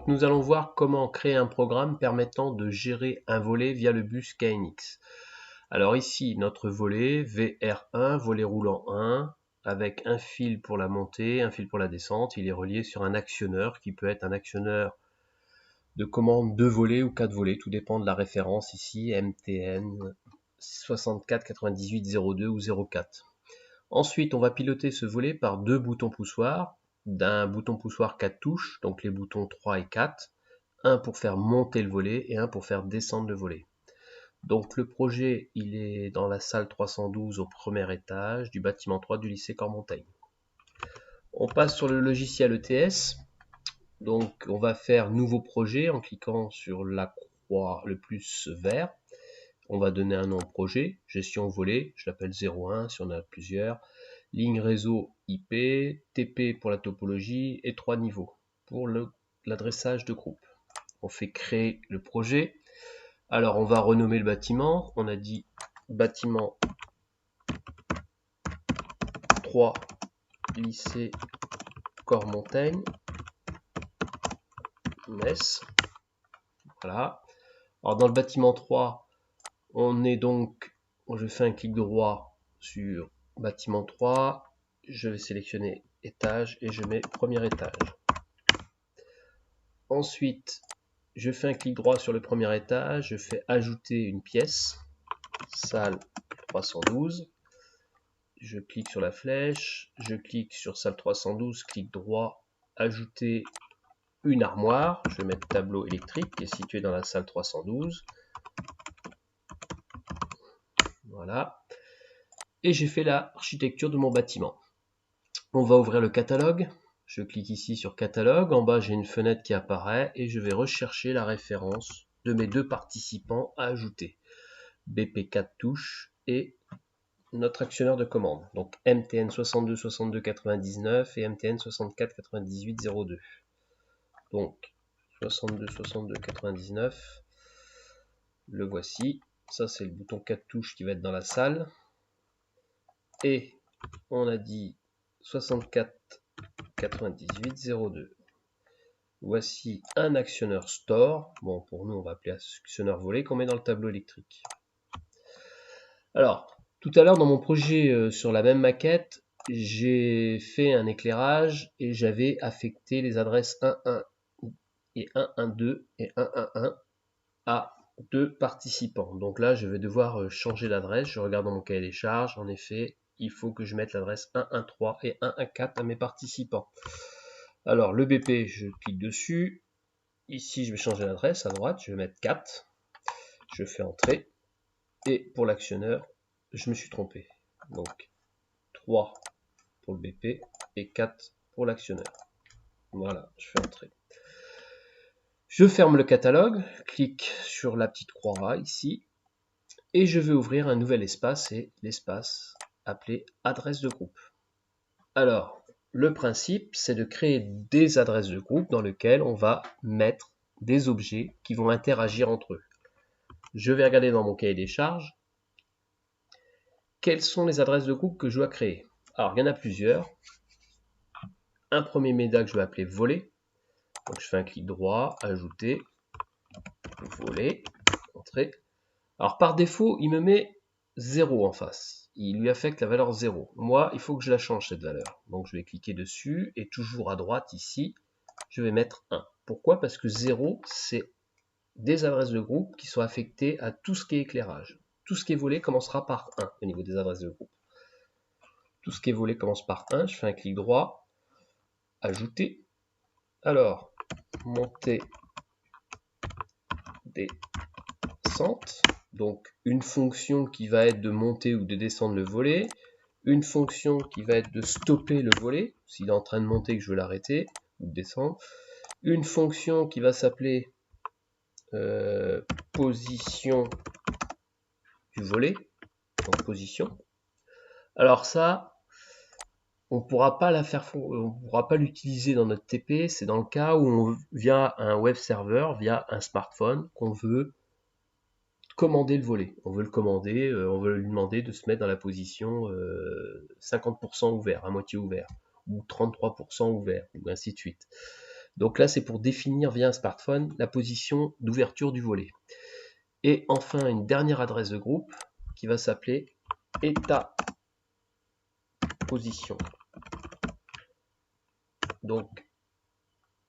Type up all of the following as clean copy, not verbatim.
Donc nous allons voir comment créer un programme permettant de gérer un volet via le bus KNX. Alors ici, notre volet VR1, volet roulant 1, avec un fil pour la montée, un fil pour la descente. Il est relié sur un actionneur qui peut être un actionneur de commande 2 volets ou 4 volets, tout dépend de la référence ici, MTN 649802 ou 04. Ensuite, on va piloter ce volet par 2 boutons poussoirs, d'un bouton poussoir 4 touches, donc les boutons 3 et 4, un pour faire monter le volet et un pour faire descendre le volet. Donc le projet, il est dans la salle 312 au premier étage du bâtiment 3 du lycée Cormontaigne. On passe sur le logiciel ETS. Donc on va faire nouveau projet en cliquant sur la croix le plus vert. On va donner un nom au projet, gestion volet, je l'appelle 01 si on a plusieurs, ligne réseau IP, TP pour la topologie et 3 niveaux pour l'adressage de groupe. On fait créer le projet. Alors on va renommer le bâtiment, on a dit bâtiment 3 lycée Cormontaigne, Metz. Voilà. Alors dans le bâtiment 3, on est donc, je fais un clic droit sur bâtiment 3, je vais sélectionner étage et je mets premier étage. Ensuite, je fais un clic droit sur le premier étage, je fais ajouter une pièce, salle 312, je clique sur la flèche, je clique sur salle 312, clic droit, ajouter une armoire, je vais mettre tableau électrique qui est situé dans la salle 312. Voilà. Et j'ai fait l'architecture de mon bâtiment. On va ouvrir le catalogue. Je clique ici sur catalogue. En bas, j'ai une fenêtre qui apparaît et je vais rechercher la référence de mes deux participants à ajouter. BP4 touches et notre actionneur de commande. Donc MTN 62 62 99 et MTN 64 98 02. Donc 62 62 99. Le voici. Ça, c'est le bouton 4 touches qui va être dans la salle. Et on a dit 64 98 02. Voici un actionneur store. Bon, pour nous, on va appeler actionneur volet qu'on met dans le tableau électrique. Alors, tout à l'heure, dans mon projet sur la même maquette, j'ai fait un éclairage et j'avais affecté les adresses 1.1 et 1.1.2 et 1.1.1 à deux participants. Donc là, je vais devoir changer l'adresse. Je regarde dans mon cahier des charges. En effet, il faut que je mette l'adresse 1.1.3 et 1.1.4 à mes participants. Alors, le BP, je clique dessus. Ici, je vais changer l'adresse à droite. Je vais mettre 4. Je fais entrer. Et pour l'actionneur, je me suis trompé. Donc, 3 pour le BP et 4 pour l'actionneur. Voilà, je fais entrer. Je ferme le catalogue, clique sur la petite croix ici, et je vais ouvrir un nouvel espace, et l'espace appelé adresse de groupe. Alors, le principe, c'est de créer des adresses de groupe dans lesquelles on va mettre des objets qui vont interagir entre eux. Je vais regarder dans mon cahier des charges quelles sont les adresses de groupe que je dois créer. Alors, il y en a plusieurs. Un premier média que je vais appeler volet. Donc, je fais un clic droit, ajouter, volet, entrer. Alors, par défaut, il me met 0 en face. Il lui affecte la valeur 0. Moi, il faut que je la change, cette valeur. Donc, je vais cliquer dessus et toujours à droite, ici, je vais mettre 1. Pourquoi? Parce que 0, c'est des adresses de groupe qui sont affectées à tout ce qui est éclairage. Tout ce qui est volet commencera par 1 au niveau des adresses de groupe. Tout ce qui est volet commence par 1. Je fais un clic droit, ajouter. Alors, montée, descente. Donc, une fonction qui va être de monter ou de descendre le volet. Une fonction qui va être de stopper le volet, s'il est en train de monter et que je veux l'arrêter, ou de descendre. Une fonction qui va s'appeler position du volet, donc position. Alors ça, on ne pourra pas l'utiliser dans notre TP, c'est dans le cas où via un web server, via un smartphone, qu'on veut commander le volet. On veut le commander, on veut lui demander de se mettre dans la position 50% ouvert, à moitié ouvert, ou 33% ouvert, ou ainsi de suite. Donc là, c'est pour définir via un smartphone la position d'ouverture du volet. Et enfin, une dernière adresse de groupe qui va s'appeler état position. Donc,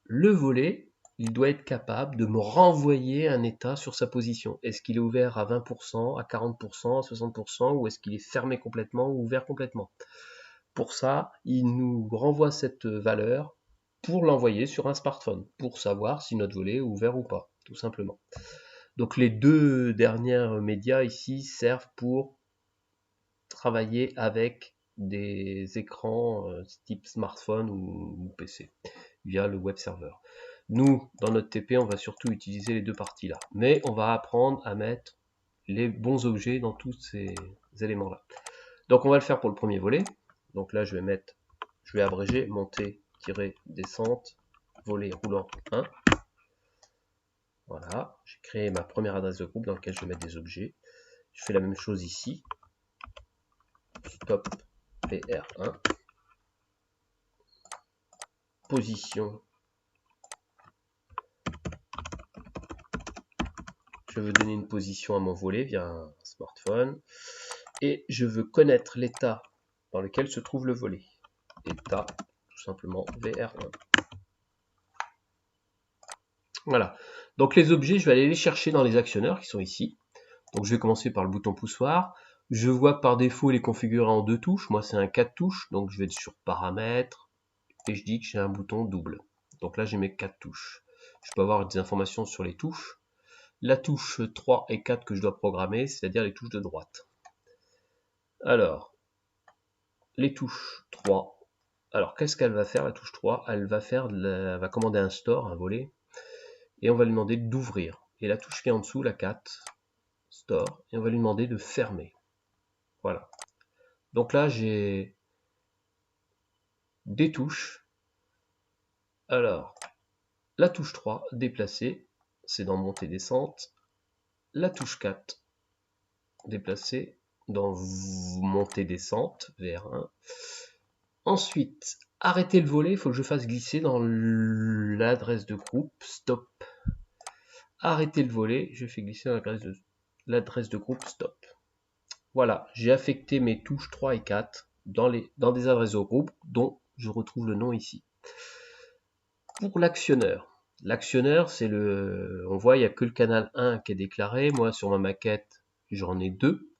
le volet, il doit être capable de me renvoyer un état sur sa position. Est-ce qu'il est ouvert à 20%, à 40%, à 60%, ou est-ce qu'il est fermé complètement ou ouvert complètement? Pour ça, il nous renvoie cette valeur pour l'envoyer sur un smartphone, pour savoir si notre volet est ouvert ou pas, tout simplement. Donc les deux derniers médias ici servent pour travailler avec des écrans type smartphone ou PC via le web server. Nous, dans notre TP, on va surtout utiliser les deux parties là, mais on va apprendre à mettre les bons objets dans tous ces éléments là. Donc on va le faire pour le premier volet. Donc là je vais abréger montée-descente volet roulant 1. Voilà, j'ai créé ma première adresse de groupe dans laquelle je vais mettre des objets. Je fais la même chose ici. Stop VR1. Position. Je veux donner une position à mon volet via un smartphone. Et je veux connaître l'état dans lequel se trouve le volet. État, tout simplement VR1. Voilà. Donc les objets, je vais aller les chercher dans les actionneurs qui sont ici. Donc je vais commencer par le bouton poussoir. Je vois que par défaut il est configuré en 2 touches. Moi c'est un 4 touches. Donc je vais sur paramètres. Et je dis que j'ai un bouton double. Donc là j'ai mes 4 touches. Je peux avoir des informations sur les touches. La touche 3 et 4 que je dois programmer, c'est-à-dire les touches de droite. Alors, les touches 3. Alors qu'est-ce qu'elle va faire la touche 3? Elle va commander un store, un volet. Et on va lui demander d'ouvrir. Et la touche qui est en dessous, la 4, store, et on va lui demander de fermer. Voilà. Donc là, j'ai des touches. Alors, la touche 3, déplacer, c'est dans montée-descente. La touche 4, déplacer, dans montée-descente, VR1. Ensuite, arrêter le volet, il faut que je fasse glisser dans l'adresse de groupe, stop. Arrêter le volet, je fais glisser dans l'adresse de groupe, stop. Voilà, j'ai affecté mes touches 3 et 4 dans des adresses de groupe dont je retrouve le nom ici. Pour l'actionneur, c'est on voit il n'y a que le canal 1 qui est déclaré. Moi sur ma maquette j'en ai 2.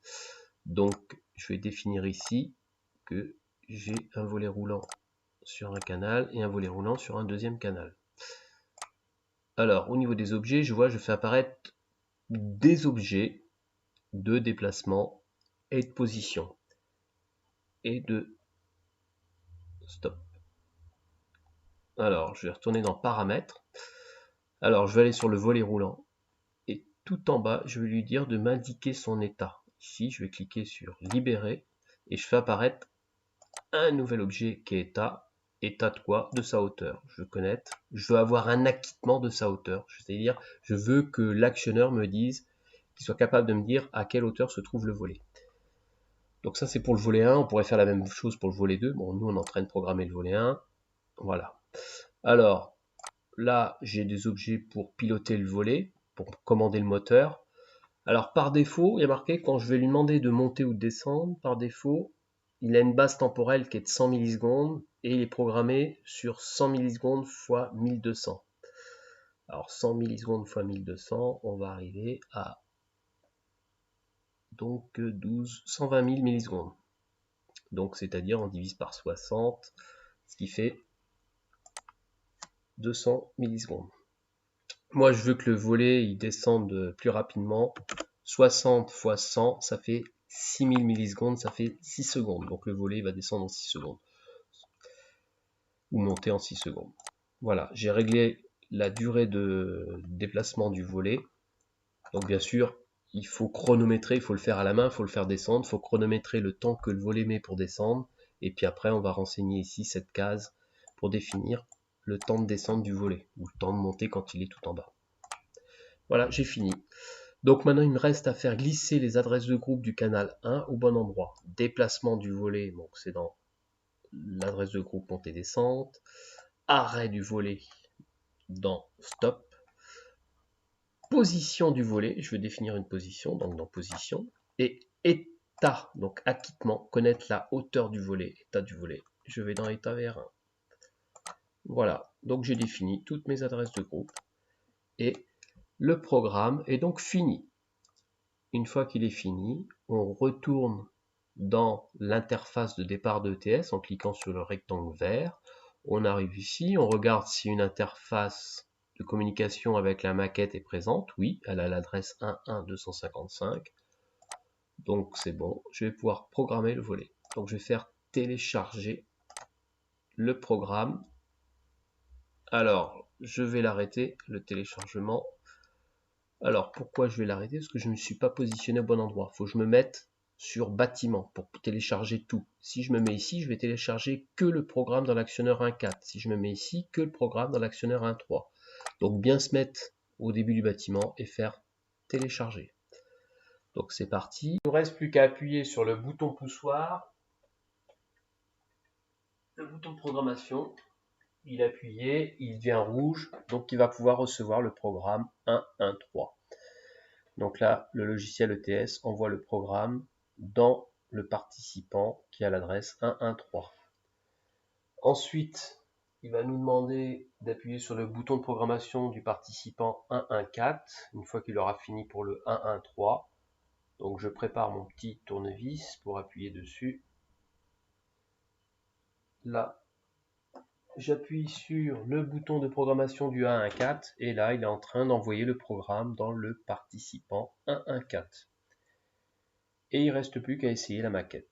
Donc je vais définir ici que j'ai un volet roulant sur un canal et un volet roulant sur un deuxième canal. Alors au niveau des objets, je fais apparaître des objets de déplacement et de position et de stop. Alors, je vais retourner dans paramètres. Alors, je vais aller sur le volet roulant. Et tout en bas, je vais lui dire de m'indiquer son état. Ici, je vais cliquer sur libérer. Et je fais apparaître un nouvel objet qui est état. État de quoi? De sa hauteur. Je veux connaître. Je veux avoir un acquittement de sa hauteur. C'est-à-dire, je veux que l'actionneur me dise, qu'il soit capable de me dire à quelle hauteur se trouve le volet. Donc ça, c'est pour le volet 1. On pourrait faire la même chose pour le volet 2. Bon, nous, on est en train de programmer le volet 1. Voilà. Alors, là, j'ai des objets pour piloter le volet, pour commander le moteur. Alors, par défaut, il y a marqué quand je vais lui demander de monter ou de descendre, par défaut, il a une base temporelle qui est de 100 millisecondes et il est programmé sur 100 millisecondes x 1200. Alors, 100 millisecondes x 1200, on va arriver à donc 120 000 millisecondes. Donc, c'est-à-dire on divise par 60, ce qui fait 200 millisecondes. Moi, je veux que le volet il descende plus rapidement. 60 x 100, ça fait 6000 millisecondes, ça fait 6 secondes. Donc le volet va descendre en 6 secondes. Ou monter en 6 secondes. Voilà, j'ai réglé la durée de déplacement du volet. Donc bien sûr, il faut chronométrer, il faut le faire à la main, il faut le faire descendre, il faut chronométrer le temps que le volet met pour descendre. Et puis après, on va renseigner ici cette case pour définir le temps de descente du volet, ou le temps de monter quand il est tout en bas. Voilà, j'ai fini. Donc maintenant, il me reste à faire glisser les adresses de groupe du canal 1 au bon endroit. Déplacement du volet, donc c'est dans l'adresse de groupe montée-descente. Arrêt du volet, dans Stop, position du volet, je veux définir une position, donc dans Position, et État, donc acquittement, connaître la hauteur du volet, état du volet. Je vais dans État VR1. Voilà, donc j'ai défini toutes mes adresses de groupe, et le programme est donc fini. Une fois qu'il est fini, on retourne dans l'interface de départ de ETS en cliquant sur le rectangle vert. On arrive ici, on regarde si une interface de communication avec la maquette est présente. Oui, elle a l'adresse 11255. Donc c'est bon, je vais pouvoir programmer le volet. Donc je vais faire télécharger le programme. Alors, je vais l'arrêter, le téléchargement. Alors, pourquoi je vais l'arrêter? Parce que je ne me suis pas positionné au bon endroit. Il faut que je me mette sur bâtiment pour télécharger tout. Si je me mets ici, je vais télécharger que le programme dans l'actionneur 1.4. Si je me mets ici, que le programme dans l'actionneur 1.3. Donc bien se mettre au début du bâtiment et faire télécharger. Donc c'est parti. Il ne nous reste plus qu'à appuyer sur le bouton poussoir. Le bouton de programmation, il est appuyé, il devient rouge, donc il va pouvoir recevoir le programme 1.1.3. Donc là, le logiciel ETS envoie le programme dans le participant qui a l'adresse 113. Ensuite, il va nous demander d'appuyer sur le bouton de programmation du participant 114 une fois qu'il aura fini pour le 113. Donc je prépare mon petit tournevis pour appuyer dessus. Là, j'appuie sur le bouton de programmation du 114 et là, il est en train d'envoyer le programme dans le participant 114. Et il ne reste plus qu'à essayer la maquette.